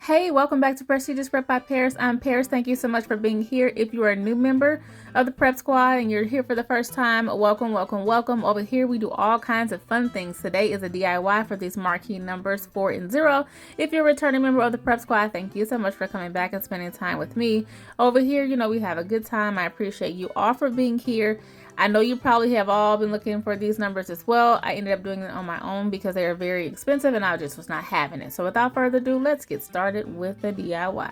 Hey, welcome back to Prestigious Prep by Paris. I'm Paris. Thank you so much for being here. If you are a new member of the Prep Squad and you're here for the first time, welcome, welcome, welcome. Over here, we do all kinds of fun things. Today is a DIY for these marquee numbers 4 and 0. If you're a returning member of the Prep Squad, thank you so much for coming back and spending time with me. Over here, we have a good time. I appreciate you all for being here. I know you probably have all been looking for these numbers as well. I ended up doing it on my own because they are very expensive and I just was not having it. So without further ado, let's get started with the DIY.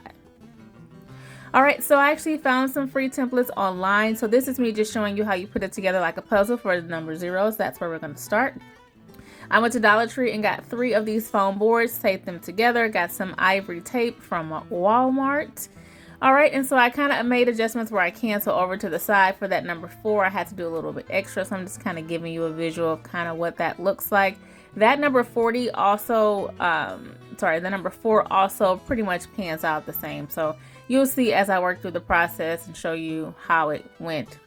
All right, so I actually found some free templates online. So this is me just showing you how you put it together like a puzzle for the number zeros. That's where we're going to start. I went to Dollar Tree and got 3 of these foam boards, taped them together, got some ivory tape from Walmart. All right, and so I kind of made adjustments where I can. So over to the side for that number 4, I had to do a little bit extra. So I'm just kind of giving you a visual of kind of what that looks like. That number 40 also, the number 4 also pretty much pans out the same. So you'll see as I work through the process and show you how it went.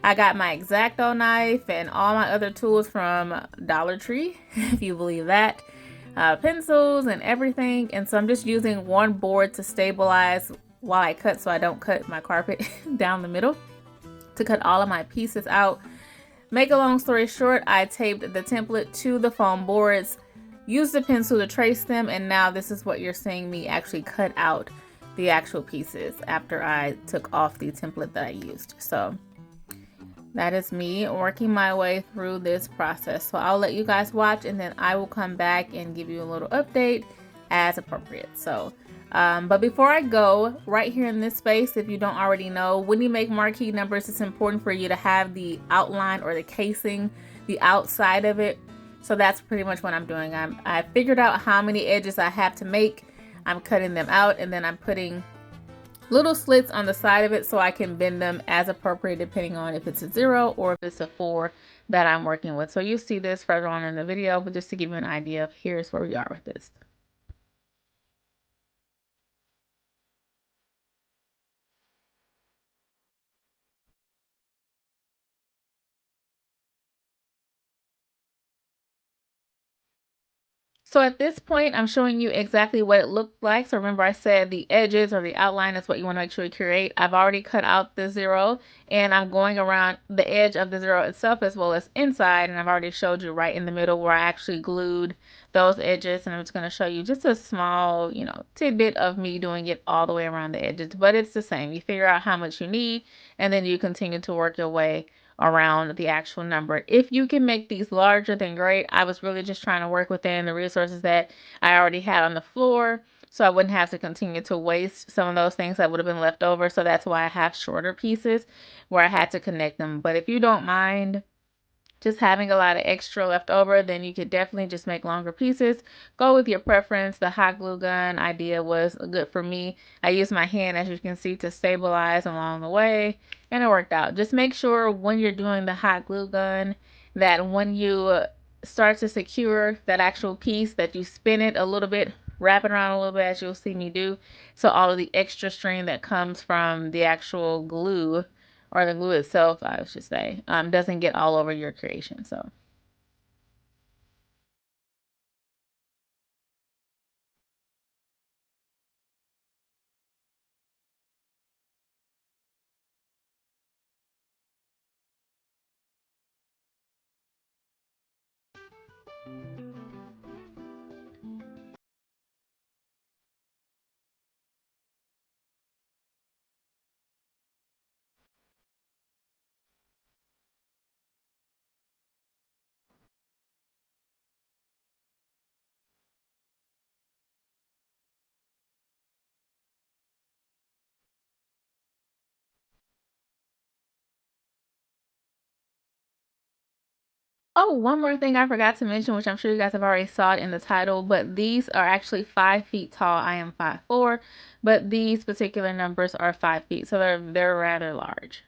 I got my X-Acto knife and all my other tools from Dollar Tree, if you believe that. Pencils and everything. And so I'm just using one board to stabilize while I cut so I don't cut my carpet down the middle, to cut all of my pieces out. Make a long story short, I taped the template to the foam boards, used the pencil to trace them, and now this is what you're seeing me actually cut out the actual pieces after I took off the template that I used. So that is me working my way through this process. So I'll let you guys watch and then I will come back and give you a little update as appropriate. So but before I go, right here in this space, if you don't already know, when you make marquee numbers, it's important for you to have the outline or the casing, the outside of it. So that's pretty much what I'm doing. I figured out how many edges I have to make. I'm cutting them out and then I'm putting little slits on the side of it so I can bend them as appropriate depending on if it's a 0 or if it's a 4 that I'm working with. So you see this further on in the video, but just to give you an idea of here's where we are with this. So at this point, I'm showing you exactly what it looked like. So remember I said the edges or the outline is what you want to make sure you create. I've already cut out the 0 and I'm going around the edge of the 0 itself as well as inside. And I've already showed you right in the middle where I actually glued those edges. And I'm just going to show you just a small, tidbit of me doing it all the way around the edges. But it's the same. You figure out how much you need and then you continue to work your way around the actual number. If you can make these larger, then great. I was really just trying to work within the resources that I already had on the floor, so I wouldn't have to continue to waste some of those things that would have been left over. So that's why I have shorter pieces where I had to connect them. But if you don't mind just having a lot of extra left over, then you could definitely just make longer pieces. Go with your preference. The hot glue gun idea was good for me. I used my hand, as you can see, to stabilize along the way, and it worked out. Just make sure when you're doing the hot glue gun that when you start to secure that actual piece that you spin it a little bit, wrap it around a little bit as you'll see me do, so all of the extra string that comes from the actual glue, or the glue itself, I should say, doesn't get all over your creation. So oh, one more thing I forgot to mention, which I'm sure you guys have already saw it in the title, but these are actually 5 feet tall. I am 5'4", but these particular numbers are 5 feet, so they're rather large.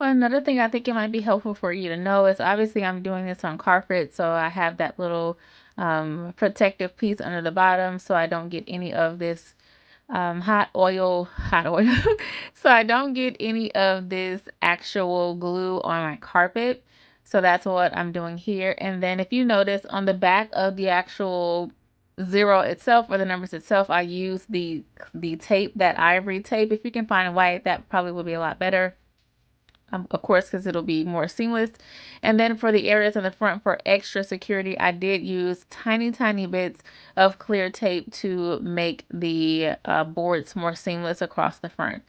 Well, another thing I think it might be helpful for you to know is obviously I'm doing this on carpet, so I have that little protective piece under the bottom so I don't get any of this hot oil. So I don't get any of this actual glue on my carpet. So that's what I'm doing here. And then if you notice on the back of the actual zero itself or the numbers itself, I use the tape, that ivory tape. If you can find white, that probably would be a lot better. Of course, because it'll be more seamless. And then for the areas in the front for extra security, I did use tiny, tiny bits of clear tape to make the boards more seamless across the front.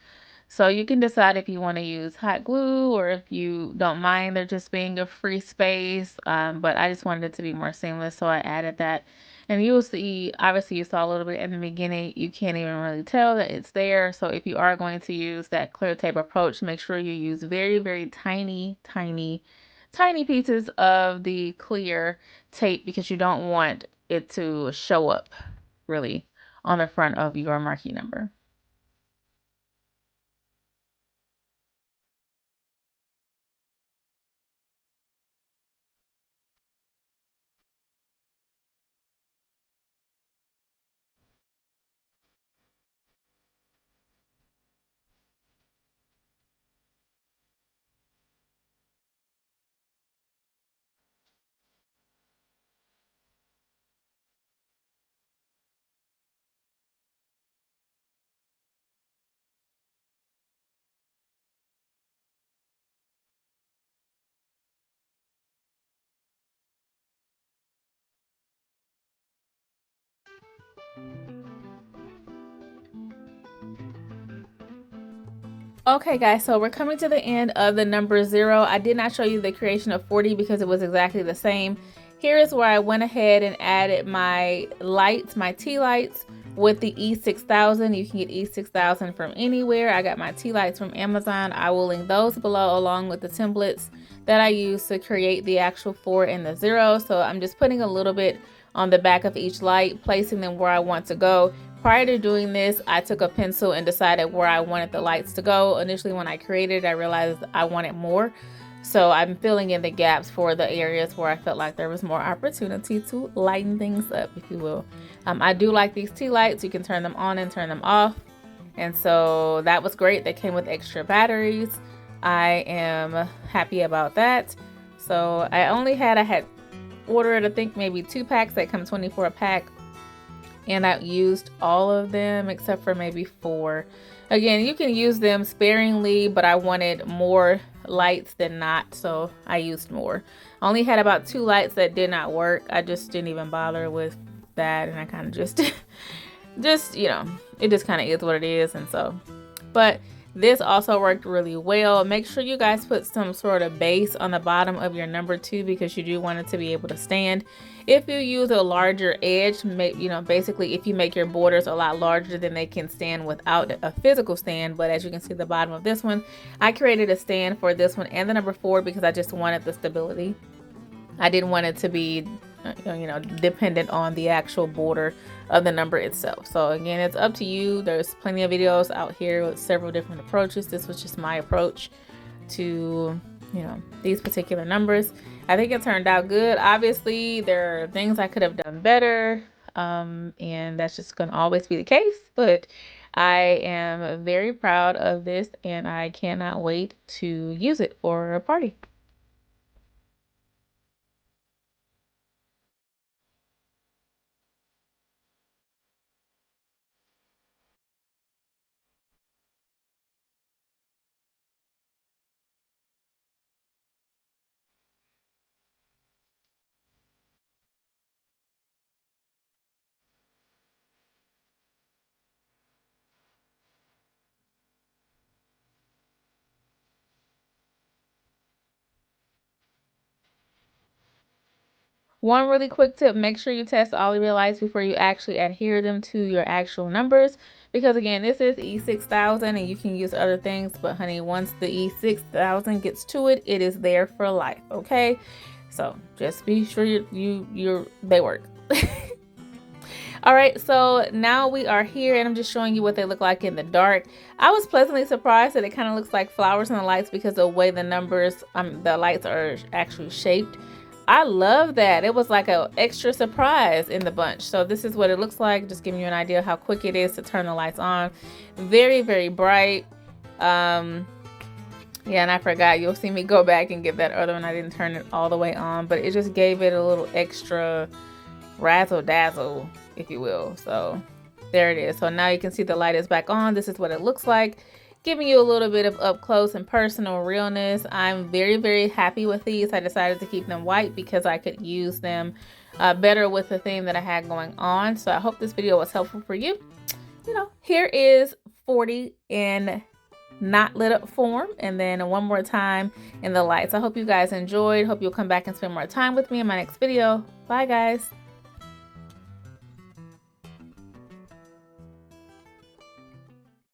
So you can decide if you want to use hot glue or if you don't mind there just being a free space. But I just wanted it to be more seamless, so I added that. And you'll see, obviously you saw a little bit in the beginning, you can't even really tell that it's there. So if you are going to use that clear tape approach, make sure you use very, very tiny, tiny, tiny pieces of the clear tape because you don't want it to show up really on the front of your marquee number. Okay, guys, so we're coming to the end of the number 0. I did not show you the creation of 40 because it was exactly the same. Here is where I went ahead and added my lights, my tea lights with the E6000. You can get E6000 from anywhere. I got my tea lights from Amazon. I will link those below along with the templates that I use to create the actual 4 and the 0. So I'm just putting a little bit on the back of each light, placing them where I want to go. Prior to doing this, I took a pencil and decided where I wanted the lights to go. Initially, when I created, I realized I wanted more. So I'm filling in the gaps for the areas where I felt like there was more opportunity to lighten things up, if you will. I do like these tea lights. You can turn them on and turn them off. And so that was great. They came with extra batteries. I am happy about that. So I had ordered, I think, maybe 2 packs that come 24 a pack. And I used all of them except for maybe 4. Again, you can use them sparingly, but I wanted more lights than not, so I used more. I only had about 2 lights that did not work. I just didn't even bother with that, and I kind of just you know, it just kind of is what it is. And so, but this also worked really well. Make sure you guys put some sort of base on the bottom of your number 2 because you do want it to be able to stand. If you use a larger edge, you know, basically if you make your borders a lot larger, then they can stand without a physical stand. But as you can see the bottom of this one, I created a stand for this one and the number 4 because I just wanted the stability. I didn't want it to be, you know, dependent on the actual border of the number itself. So again, it's up to you. There's plenty of videos out here with several different approaches. This was just my approach to, you know, these particular numbers. I think it turned out good. Obviously, there are things I could have done better, and that's just going to always be the case. But I am very proud of this, and I cannot wait to use it for a party. One really quick tip, make sure you test all of your lights before you actually adhere them to your actual numbers. Because again, this is E6000 and you can use other things, but honey, once the E6000 gets to it, it is there for life, okay? So just be sure they work. All right, so now we are here and I'm just showing you what they look like in the dark. I was pleasantly surprised that it kind of looks like flowers in the lights because of the way the numbers, the lights are actually shaped. I love that. It was like an extra surprise in the bunch. So this is what it looks like, just giving you an idea of how quick it is to turn the lights on. Very, very bright. Yeah, and I forgot, you'll see me go back and get that other one. I didn't turn it all the way on, but it just gave it a little extra razzle dazzle, if you will. So there it is. So now you can see the light is back on. This is what it looks like, giving you a little bit of up close and personal realness. I'm very, very happy with these. I decided to keep them white because I could use them better with the theme that I had going on. So I hope this video was helpful for you. You know, here is 40 in not lit up form, and then one more time in the lights. I hope you guys enjoyed. Hope you'll come back and spend more time with me in my next video. Bye guys.